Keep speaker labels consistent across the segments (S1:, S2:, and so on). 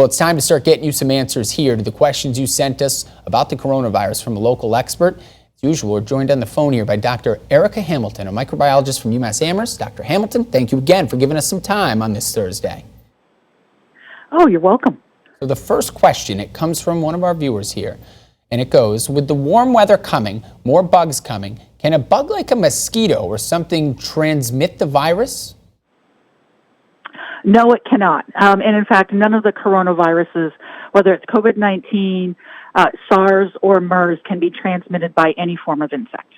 S1: Well, it's time to start getting you some answers here to the questions you sent us about the coronavirus from a local expert. As usual, we're joined on the phone here by Dr. Erika Hamilton, a microbiologist from UMass Amherst. Dr. Hamilton, thank you again for giving us some time on this Thursday.
S2: Oh, you're welcome.
S1: So the first question, it comes from one of our viewers here, and it goes, with the warm weather coming, more bugs coming, can a bug like a mosquito or something transmit the virus?
S2: No, it cannot. And in fact, none of the coronaviruses, whether it's COVID-19, SARS, or MERS, can be transmitted by any form of insect.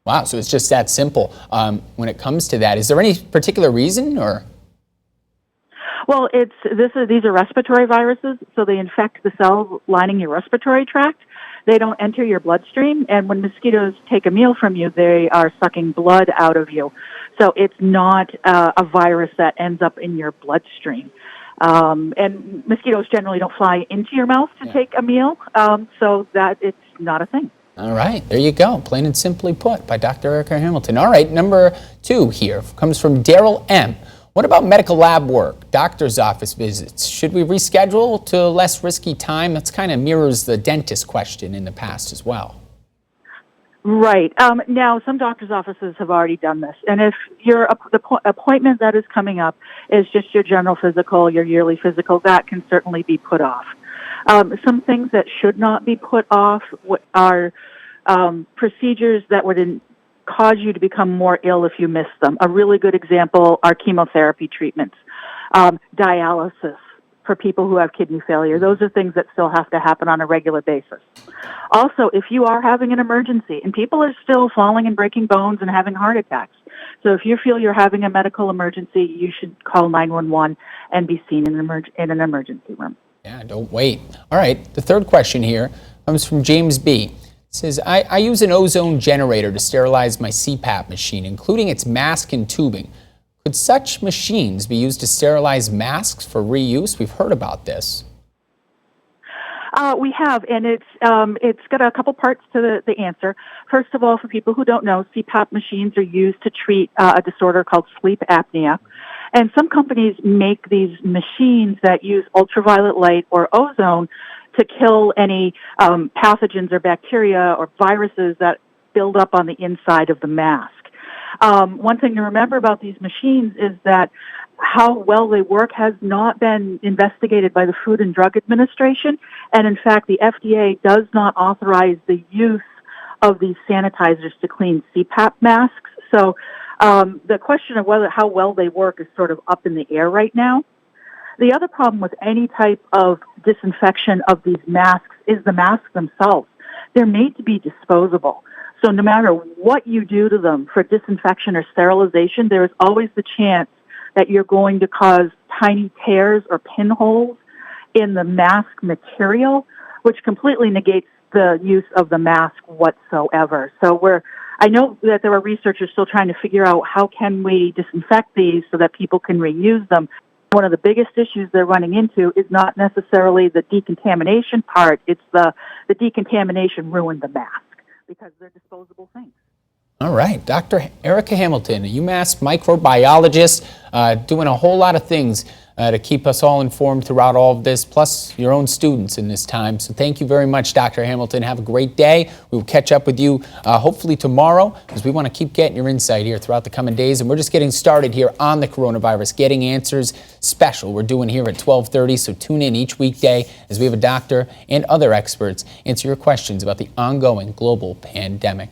S1: Wow, so it's just that simple. When it comes to that, is there any particular reason, or?
S2: Well, these are respiratory viruses, so they infect the cells lining your respiratory tract. They don't enter your bloodstream, and when mosquitoes take a meal from you, they are sucking blood out of you. So it's not a virus that ends up in your bloodstream. And mosquitoes generally don't fly into your mouth to take a meal, so that it's not a thing.
S1: All right, there you go. Plain and simply put by Dr. Erika Hamilton. All right, number 2 here comes from Daryl M. What about medical lab work, doctor's office visits? Should we reschedule to a less risky time? That's kind of mirrors the dentist question in the past as well.
S2: Right. Now, some doctor's offices have already done this. And if your appointment that is coming up is just your general physical, your yearly physical, that can certainly be put off. Some things that should not be put off are procedures that would cause you to become more ill if you miss them. A really good example are chemotherapy treatments, dialysis for people who have kidney failure. Those are things that still have to happen on a regular basis. Also, if you are having an emergency, and people are still falling and breaking bones and having heart attacks, so if you feel you're having a medical emergency, you should call 911 and be seen in an emergency room.
S1: Yeah, don't wait. All right, the third question here comes from James B. It says, I use an ozone generator to sterilize my CPAP machine, including its mask and tubing. Could such machines be used to sterilize masks for reuse? We've heard about this.
S2: We have, and it's got a couple parts to the answer. First of all, for people who don't know, CPAP machines are used to treat a disorder called sleep apnea. And some companies make these machines that use ultraviolet light or ozone to kill any pathogens or bacteria or viruses that build up on the inside of the mask. One thing to remember about these machines is that how well they work has not been investigated by the Food and Drug Administration, and in fact the FDA does not authorize the use of these sanitizers to clean CPAP masks. So the question of how well they work is sort of up in the air right now. The other problem with any type of disinfection of these masks is the masks themselves. They're made to be disposable. So no matter what you do to them for disinfection or sterilization, there is always the chance that you're going to cause tiny tears or pinholes in the mask material, which completely negates the use of the mask whatsoever. So I know that there are researchers still trying to figure out how can we disinfect these so that people can reuse them. One of the biggest issues they're running into is not necessarily the decontamination part, it's the decontamination ruined the mask because they're disposable things.
S1: All right, Dr. Erika Hamilton, a UMass microbiologist, doing a whole lot of things to keep us all informed throughout all of this, plus your own students in this time. So thank you very much, Dr. Hamilton. Have a great day. We will catch up with you hopefully tomorrow, because we want to keep getting your insight here throughout the coming days. And we're just getting started here on the coronavirus, Getting Answers special we're doing here at 12:30. So tune in each weekday as we have a doctor and other experts answer your questions about the ongoing global pandemic.